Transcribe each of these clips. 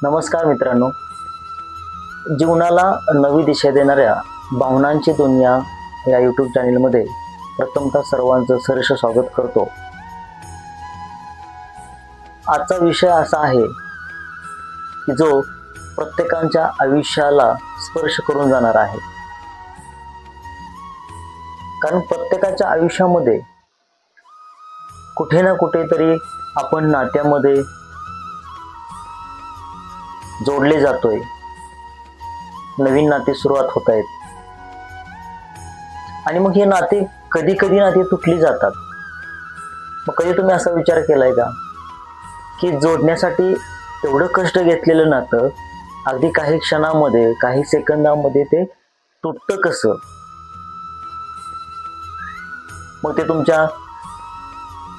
नमस्कार मित्रांनो, जीवनाला नवी दिशा देणाऱ्या भावनांची दुनिया या यूट्यूब चॅनलमध्ये प्रथमतः सर्वांचं सहर्ष स्वागत करतो. आजचा विषय असा आहे की जो प्रत्येकाच्या आयुष्याला स्पर्श करून जाणार आहे. कारण प्रत्येकाच्या आयुष्यामध्ये कुठे ना कुठेतरी आपण नात्यामध्ये जोडले जातोय. नवीन नाते सुरुवात होत आहेत आणि मग हे नाते कधी कधी नाते तुटली जातात. मग कधी तुम्ही असा विचार केलाय का की जोडण्यासाठी एवढं कष्ट घेतलेलं नातं अगदी काही क्षणामध्ये काही सेकंदामध्ये ते तुटतं कसं? मग ते तुमच्या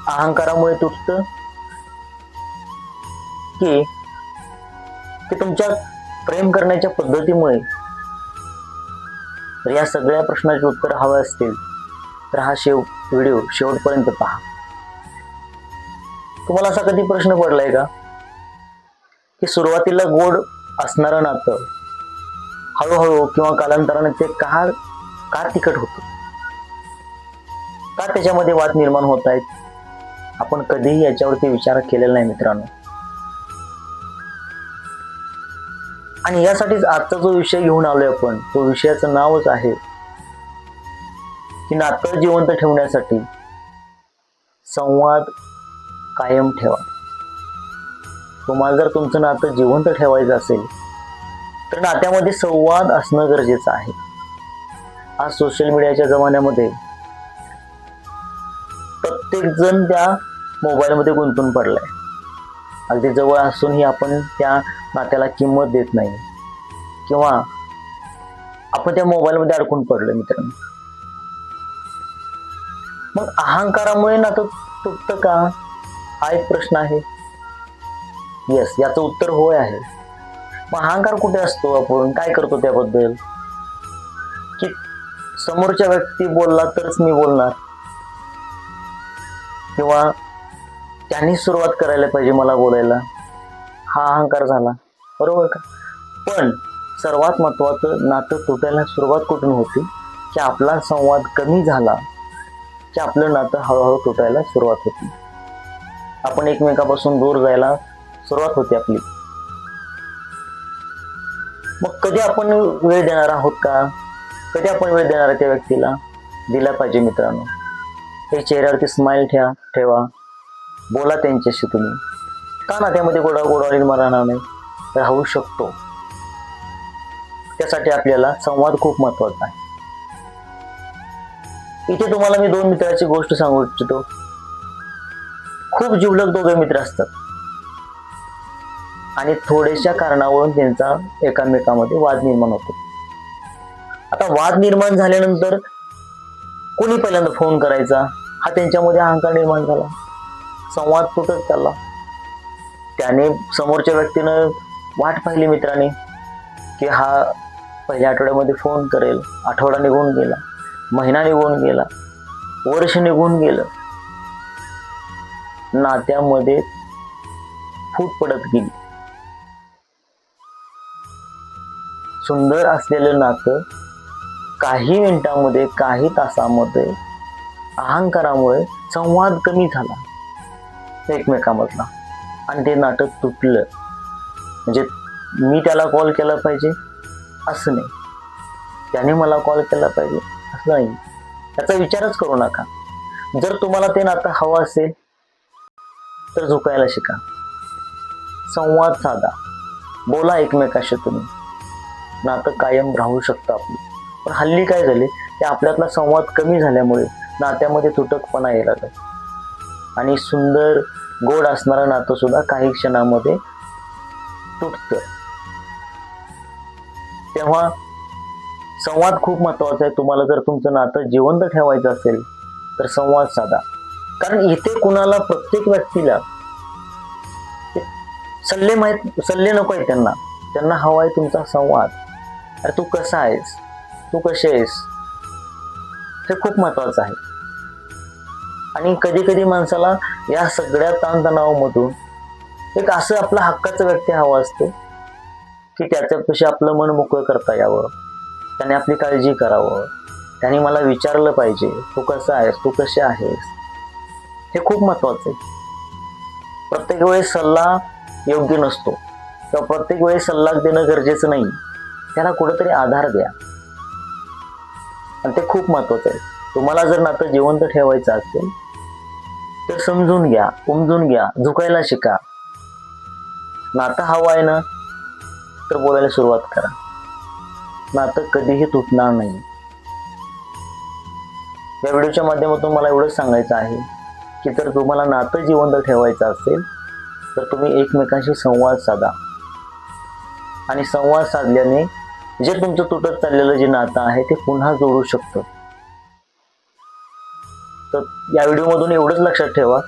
अहंकारामुळे तुटतं की ते तुमच्या प्रेम करण्याच्या पद्धतीमुळे? तर या सगळ्या प्रश्नाचे उत्तर हवे असतील तर हा व्हिडिओ शेवटपर्यंत पहा. तुम्हाला असा कधी प्रश्न पडलाय का की सुरुवातीला गोड असणारं नातं हळूहळू किंवा कालांतराने ते का तिखट होतं? का त्याच्यामध्ये वाद निर्माण होत आहेत? आपण कधीही याच्यावरती विचार केलेला नाही मित्रांनो. आणि यासाठीच आजचा जो विषय घेऊन आलोय आपण, तो विषयाचं नावच आहे की नातं जिवंत ठेवण्यासाठी संवाद कायम ठेवा. तुम्हाला जर तुमचं नातं जिवंत ठेवायचं असेल तर नात्यामध्ये संवाद असणं गरजेचं आहे. आज सोशल मीडियाच्या जमान्यामध्ये प्रत्येक जण त्या मोबाईलमध्ये गुंतून पडलाय. अगदी जवळ असूनही आपण त्या नात्याला किंमत देत नाही किंवा आपण त्या मोबाईलमध्ये अडकून पडलो मित्रांनो. मग अहंकारामुळे नातं तुटतं का, हा एक प्रश्न आहे. येस, याचं उत्तर होय आहे. मग अहंकार कुठे असतो? आपण काय करतो त्याबद्दल? की समोरच्या व्यक्ती बोलला तरच मी बोलणार किंवा त्यांनी सुरुवात करायला पाहिजे मला बोलायला, हा अहंकार झाला, बरोबर का? पण सर्वात महत्वाचं, नातं तुटायला सुरुवात कुठून होती की आपला संवाद कमी झाला की आपलं नातं हळूहळू तुटायला सुरुवात होती. आपण एकमेकापासून दूर जायला सुरुवात होती आपली. मग कधी आपण वेळ देणार आहोत का? कधी आपण वेळ देणार त्या व्यक्तीला? दिला पाहिजे मित्रांनो. एक चेहऱ्यावरती स्माइल ठेवा, बोला त्यांच्याशी तुम्ही. का नात्यामध्ये गोडवा निर्माण राहणार नाही? राहू शकतो. त्यासाठी आपल्याला संवाद खूप महत्वाचा आहे. इथे तुम्हाला मी दोन मित्राची गोष्ट सांगू इच्छितो. खूप जिवलग दोघे मित्र असतात आणि थोड्याशा कारणावरून त्यांचा एकामेकामध्ये वाद निर्माण होतो. आता वाद निर्माण झाल्यानंतर कोणी पहिल्यांदा फोन करायचा, हा त्यांच्यामध्ये अहंकार निर्माण झाला. संवाद तुटत चालला. त्याने समोरच्या व्यक्तीनं वाट पाहिली मित्राने की हा पहिल्या आठवड्यामध्ये फोन करेल. आठवडा निघून गेला, महिना निघून गेला, वर्ष निघून गेलं. नात्यामध्ये फूट पडत गेली. सुंदर असलेलं नातं काही मिनिटांमध्ये, काही तासामध्ये अहंकारामुळे संवाद कमी झाला एकमेकांमधला आणि ते नातं तुटलं. म्हणजे मी त्याला कॉल केला पाहिजे असं नाही, त्याने मला कॉल केला पाहिजे असं नाही. त्याचा विचारच करू नका. जर तुम्हाला ते नातं हवं असेल तर झुकायला शिका. संवाद साधा, बोला एकमेकाशी तुम्ही. नातं कायम राहू शकतं आपलं. पण हल्ली काय झाले की आपल्यातला संवाद कमी झाल्यामुळे नात्यामध्ये तुटकपणा यायला लागला आणि सुंदर गोड असणारं नातं सुद्धा काही क्षणामध्ये तुटतं. तेव्हा संवाद खूप महत्वाचा आहे. तुम्हाला जर तुमचं नातं जिवंत ठेवायचं असेल तर संवाद साधा. कारण इथे कुणाला, प्रत्येक व्यक्तीला सल्ले नको आहे. त्यांना हवा आहे तुमचा संवाद. अरे तू कसा आहेस, तू कशी आहेस, हे खूप महत्वाचं आहे. आणि कधी कधी माणसाला या सगळ्या ताणतणावामधून एक असं आपला हक्काचा व्यक्ती हवा असतो की त्याच्यापाशी आपलं मन मोकळं करता यावं, त्याने आपली काळजी करावं, त्याने मला विचारलं पाहिजे तू कसा आहेस, तू कशी आहेस. हे खूप महत्वाचं आहे. प्रत्येक वेळेस सल्ला योग्य नसतो किंवा प्रत्येक वेळेस सल्ला देणं गरजेचं नाही. त्याला कुठेतरी आधार द्या, आणि ते खूप महत्वाचं आहे. तुम्हाला जर नातं जिवंत ठेवायचं असेल तर समजून घ्या, उमजून घ्या, झुकायला शिका. नातं हवं आहे ना तर बोलायला सुरुवात करा. नातं कधीही तुटणार नाही. या व्हिडिओच्या माध्यमातून मला एवढंच सांगायचं आहे की जर तुम्हाला नातं जिवंत ठेवायचं असेल तर तुम्ही एकमेकांशी संवाद साधा, आणि संवाद साधल्याने जे तुमचं तुटत चाललेलं जे नातं आहे ते पुन्हा जोडू शकतं. तर या व्हिडिओमधून एवढंच लक्षात ठेवा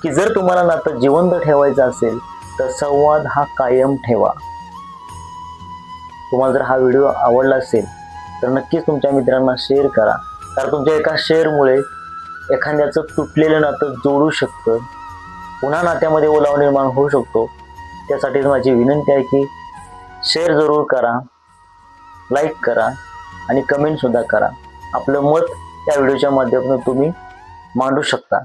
की जर तुम्हाला नातं जिवंत ठेवायचं असेल तर संवाद हा कायम ठेवा. तुम्हाला जर हा व्हिडिओ आवडला असेल तर नक्कीच तुमच्या मित्रांना शेअर करा, कारण तुमच्या एका शेअरमुळे एखाद्याचं तुटलेलं नातं जोडू शकतं, पुन्हा नात्यामध्ये ओलावा निर्माण होऊ शकतो. त्यासाठी माझी विनंती आहे की शेअर जरूर करा, लाईक करा आणि कमेंट सुद्धा करा. आपलं मत या व्हिडिओच्या माध्यमातून तुम्ही मांडू शकता.